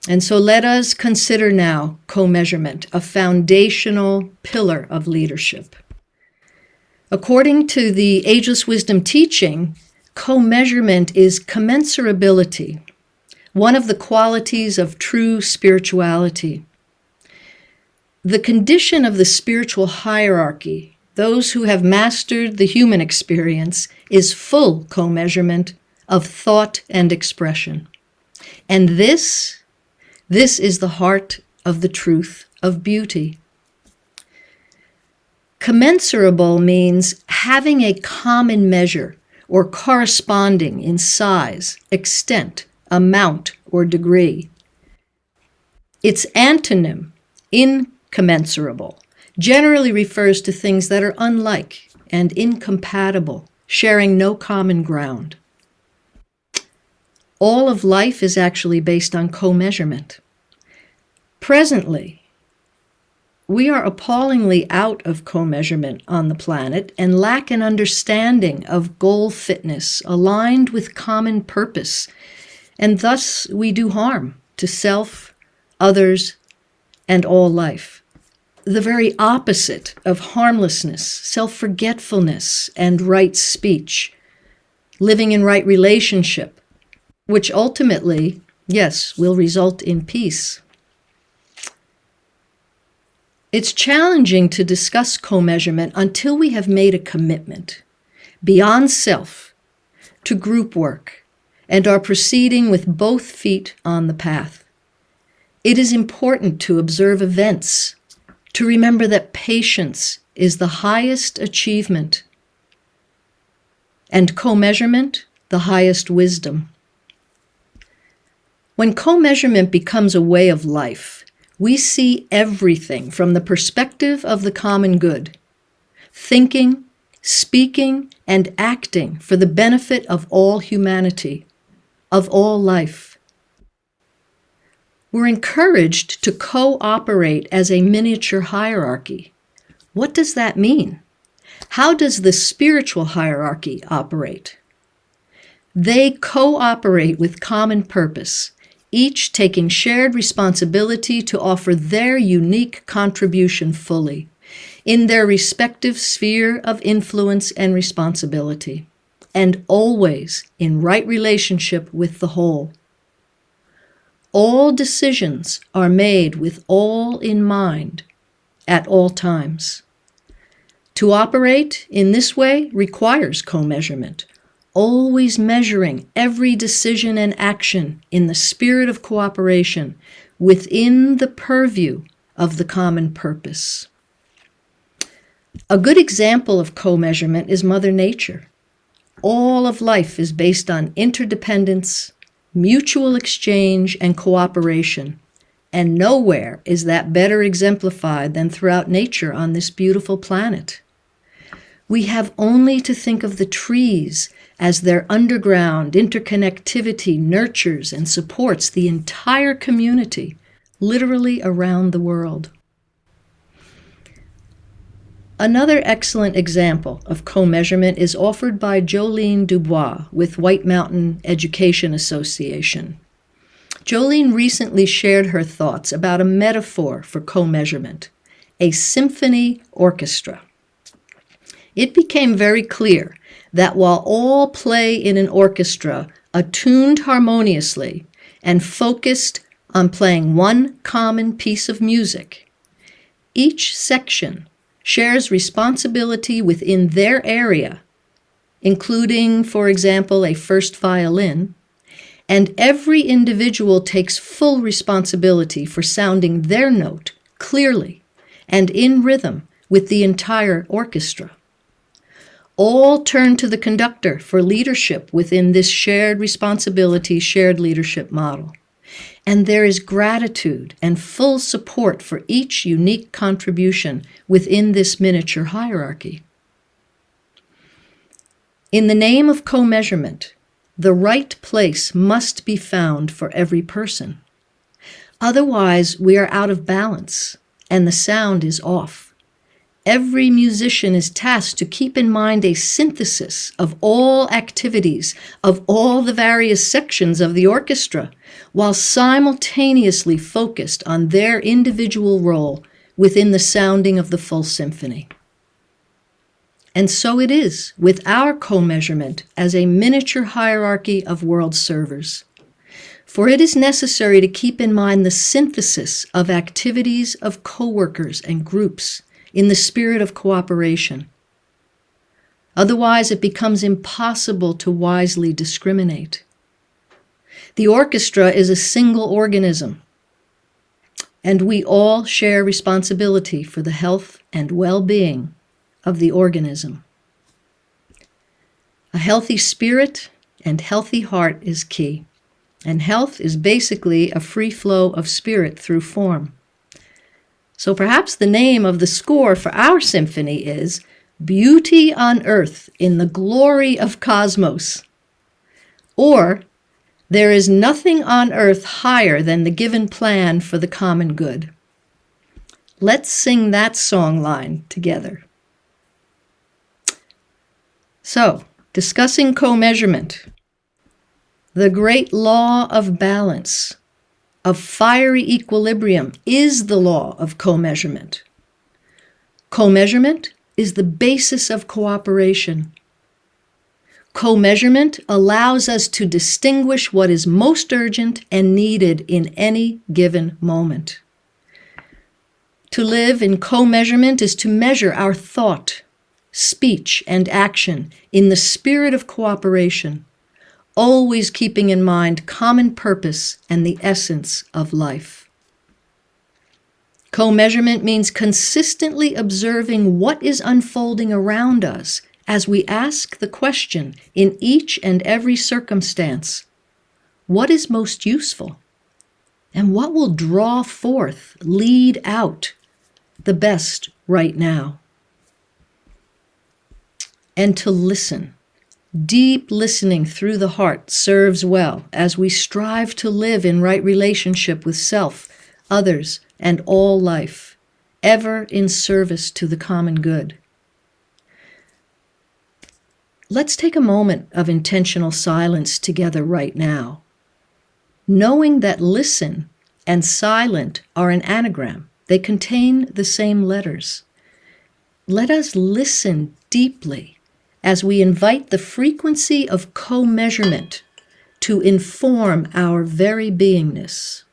And so let us consider now co-measurement, a foundational pillar of leadership. According to the Ageless Wisdom teaching, co-measurement is commensurability, one of the qualities of true spirituality. The condition of the spiritual hierarchy, those who have mastered the human experience, is full co-measurement of thought and expression. And this is the heart of the truth of beauty. Commensurable means having a common measure or corresponding in size, extent, amount, or degree. Its antonym, incommensurable, generally refers to things that are unlike and incompatible, sharing no common ground. All of life is actually based on co-measurement. Presently, we are appallingly out of co-measurement on the planet and lack an understanding of goal fitness aligned with common purpose, and thus we do harm to self, others, and all life. The very opposite of harmlessness, self-forgetfulness, and right speech, living in right relationship, which ultimately, yes, will result in peace. It's challenging to discuss co-measurement until we have made a commitment beyond self to group work and are proceeding with both feet on the path. It is important to observe events, to remember that patience is the highest achievement and co-measurement the highest wisdom. When co-measurement becomes a way of life, we see everything from the perspective of the common good, thinking, speaking, and acting for the benefit of all humanity, of all life. We're encouraged to cooperate as a miniature hierarchy. What does that mean? How does the spiritual hierarchy operate? They cooperate with common purpose, each taking shared responsibility to offer their unique contribution fully in their respective sphere of influence and responsibility, and always in right relationship with the whole. All decisions are made with all in mind at all times. To operate in this way requires co-measurement, always measuring every decision and action in the spirit of cooperation within the purview of the common purpose. A good example of co-measurement is Mother Nature. All of life is based on interdependence, mutual exchange, and cooperation, and nowhere is that better exemplified than throughout nature on this beautiful planet. We have only to think of the trees as their underground interconnectivity nurtures and supports the entire community, literally around the world. Another excellent example of co-measurement is offered by Jolene Dubois with White Mountain Education Association. Jolene recently shared her thoughts about a metaphor for co-measurement, a symphony orchestra. It became very clear that while all play in an orchestra attuned harmoniously and focused on playing one common piece of music, each section shares responsibility within their area, including, for example, a first violin, and every individual takes full responsibility for sounding their note clearly and in rhythm with the entire orchestra. All turn to the conductor for leadership within this shared responsibility, shared leadership model. And there is gratitude and full support for each unique contribution within this miniature hierarchy. In the name of co-measurement, the right place must be found for every person. Otherwise, we are out of balance and the sound is off. every musician is tasked to keep in mind a synthesis of all activities of all the various sections of the orchestra, while simultaneously focused on their individual role within the sounding of the full symphony. And so it is with our co-measurement as a miniature hierarchy of world servers. For it is necessary to keep in mind the synthesis of activities of co-workers and groups in the spirit of cooperation. Otherwise, it becomes impossible to wisely discriminate. The orchestra is a single organism, and we all share responsibility for the health and well-being of the organism. A healthy spirit and healthy heart is key, and health is basically a free flow of spirit through form. So perhaps the name of the score for our symphony is Beauty on Earth in the Glory of Cosmos, or There is nothing on earth higher than the given plan for the common good. Let's sing that song line together. So, discussing co-measurement, the great law of balance, of fiery equilibrium, is the law of co-measurement. Co-measurement is the basis of cooperation. Co-measurement allows us to distinguish what is most urgent and needed in any given moment. To live in co-measurement is to measure our thought, speech, and action in the spirit of cooperation, always keeping in mind common purpose and the essence of life. Co-measurement means consistently observing what is unfolding around us as we ask the question in each and every circumstance, what is most useful? And what will draw forth, lead out the best right now? And to listen. Deep listening through the heart serves well as we strive to live in right relationship with self, others, and all life, ever in service to the common good. Let's take a moment of intentional silence together right now, knowing that listen and silent are an anagram. They contain the same letters. Let us listen deeply as we invite the frequency of co-measurement to inform our very beingness.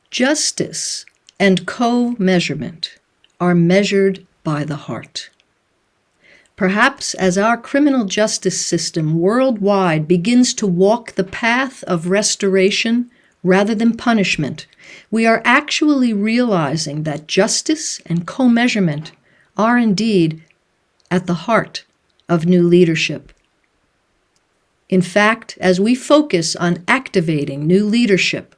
Justice and co-measurement are measured by the heart. Perhaps as our criminal justice system worldwide begins to walk the path of restoration rather than punishment, we are actually realizing that justice and co-measurement are indeed at the heart of new leadership. In fact, as we focus on activating new leadership,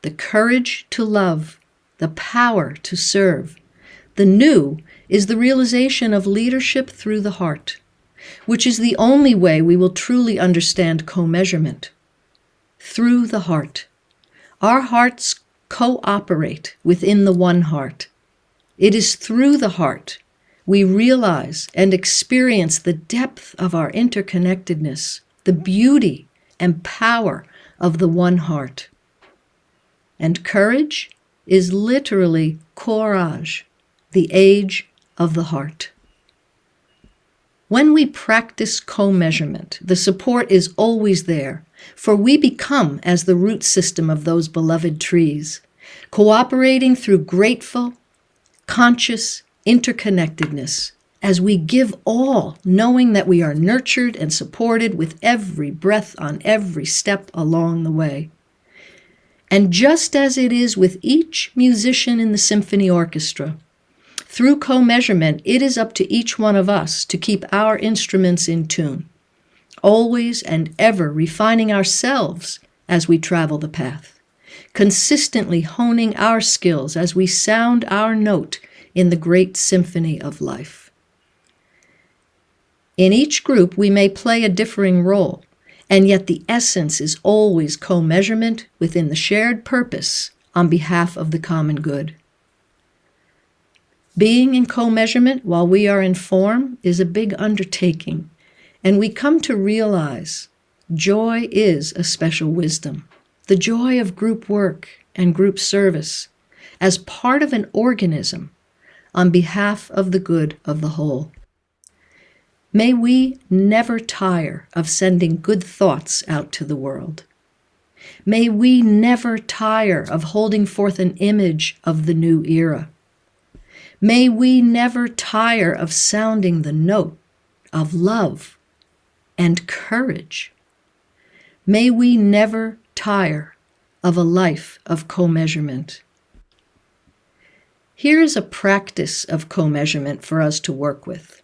the courage to love, the power to serve, the new is the realization of leadership through the heart, which is the only way we will truly understand co-measurement. Through the heart. Our hearts cooperate within the one heart. It is through the heart we realize and experience the depth of our interconnectedness, the beauty and power of the one heart. And courage is literally courage, the age of the heart. When we practice co-measurement, the support is always there, for we become as the root system of those beloved trees, cooperating through grateful, conscious, interconnectedness, as we give all, knowing that we are nurtured and supported with every breath on every step along the way. And just as it is with each musician in the symphony orchestra, through co-measurement, it is up to each one of us to keep our instruments in tune, always and ever refining ourselves as we travel the path, consistently honing our skills as we sound our note in the great symphony of life. In each group, we may play a differing role, and yet the essence is always co-measurement within the shared purpose on behalf of the common good. Being in co-measurement while we are in form is a big undertaking, and we come to realize joy is a special wisdom, the joy of group work and group service as part of an organism on behalf of the good of the whole. May we never tire of sending good thoughts out to the world. May we never tire of holding forth an image of the new era. May we never tire of sounding the note of love and courage. May we never tire of a life of co-measurement. Here is a practice of co-measurement for us to work with.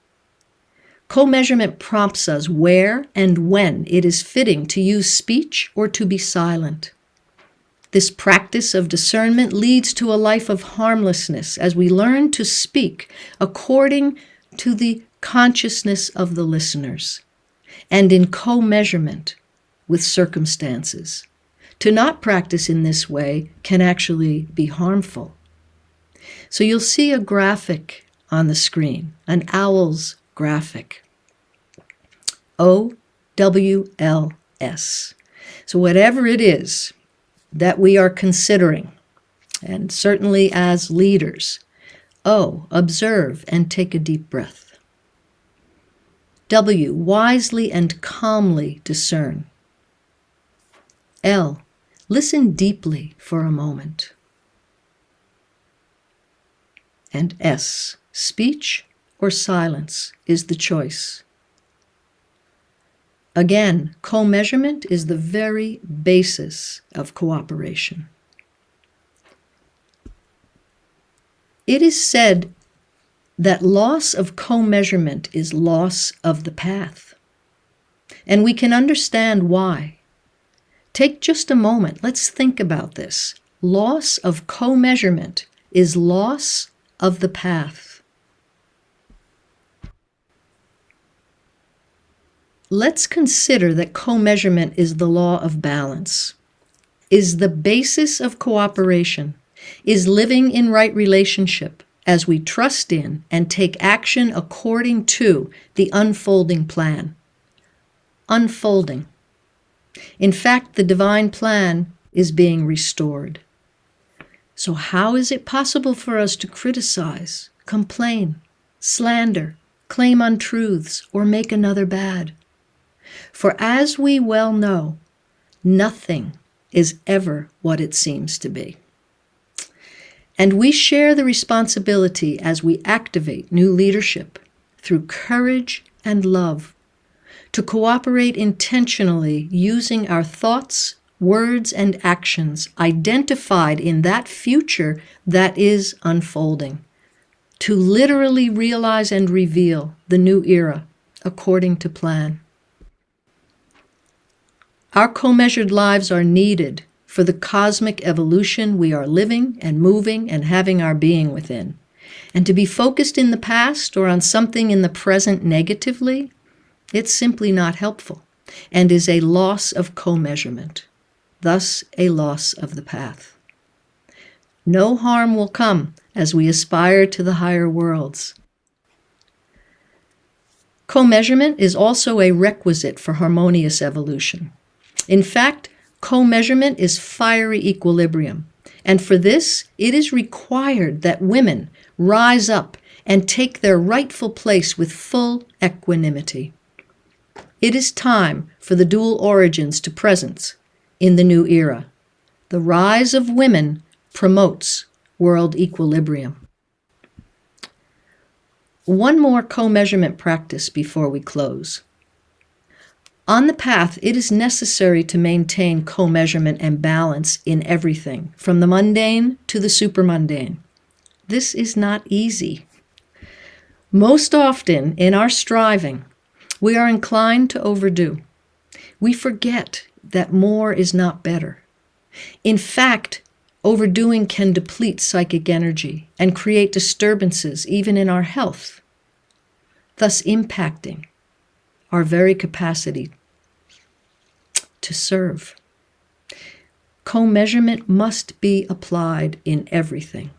Co-measurement prompts us where and when it is fitting to use speech or to be silent. This practice of discernment leads to a life of harmlessness as we learn to speak according to the consciousness of the listeners and in co-measurement with circumstances. To not practice in this way can actually be harmful. So you'll see a graphic on the screen, an owl's graphic. OWLS. So whatever it is that we are considering, and certainly as leaders, O, observe and take a deep breath. W, wisely and calmly discern. L, listen deeply for a moment. And S, speech or silence is the choice. Again, co-measurement is the very basis of cooperation. It is said that loss of co-measurement is loss of the path. And we can understand why. Take just a moment. Let's think about this. Loss of co-measurement is loss of the path. Let's consider that co-measurement is the law of balance, is the basis of cooperation, is living in right relationship as we trust in and take action according to the unfolding plan. Unfolding. In fact, the divine plan is being restored. So how is it possible for us to criticize, complain, slander, claim untruths, or make another bad? For as we well know, nothing is ever what it seems to be. And we share the responsibility as we activate new leadership through courage and love to cooperate intentionally using our thoughts, words, and actions identified in that future that is unfolding, to literally realize and reveal the new era according to plan. Our co-measured lives are needed for the cosmic evolution we are living and moving and having our being within. And to be focused in the past or on something in the present negatively, it's simply not helpful and is a loss of co-measurement, thus a loss of the path. No harm will come as we aspire to the higher worlds. Co-measurement is also a requisite for harmonious evolution. In fact, co-measurement is fiery equilibrium, and for this, it is required that women rise up and take their rightful place with full equanimity. It is time for the dual origins to presence in the new era. The rise of women promotes world equilibrium. One more co-measurement practice before we close. On the path, it is necessary to maintain co-measurement and balance in everything, from the mundane to the supermundane. This is not easy. Most often, in our striving, we are inclined to overdo. We forget that more is not better. In fact, overdoing can deplete psychic energy and create disturbances even in our health, thus impacting our very capacity to serve. Co-measurement must be applied in everything.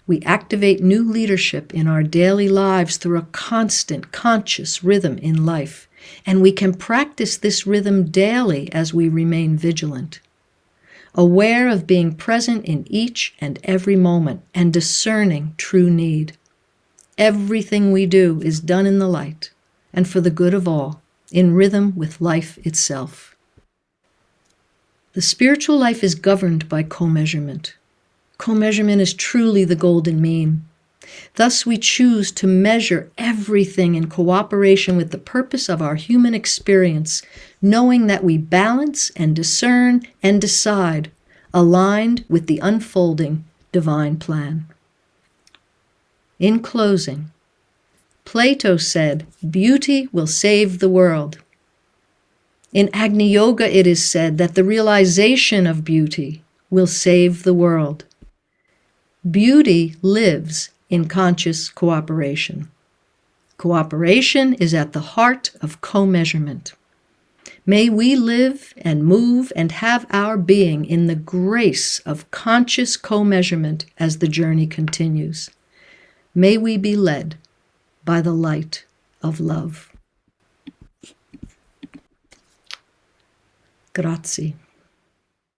We activate new leadership in our daily lives through a constant, conscious rhythm in life, and we can practice this rhythm daily as we remain vigilant, aware of being present in each and every moment and discerning true need. Everything we do is done in the light and for the good of all, in rhythm with life itself. The spiritual life is governed by co-measurement. Co-measurement is truly the golden mean. Thus, we choose to measure everything in cooperation with the purpose of our human experience, knowing that we balance and discern and decide, aligned with the unfolding divine plan. In closing, Plato said, "Beauty will save the world." In Agni Yoga, it is said that the realization of beauty will save the world. Beauty lives in conscious cooperation. Cooperation is at the heart of co-measurement. May we live and move and have our being in the grace of conscious co-measurement as the journey continues. May we be led by the light of love. Grazie.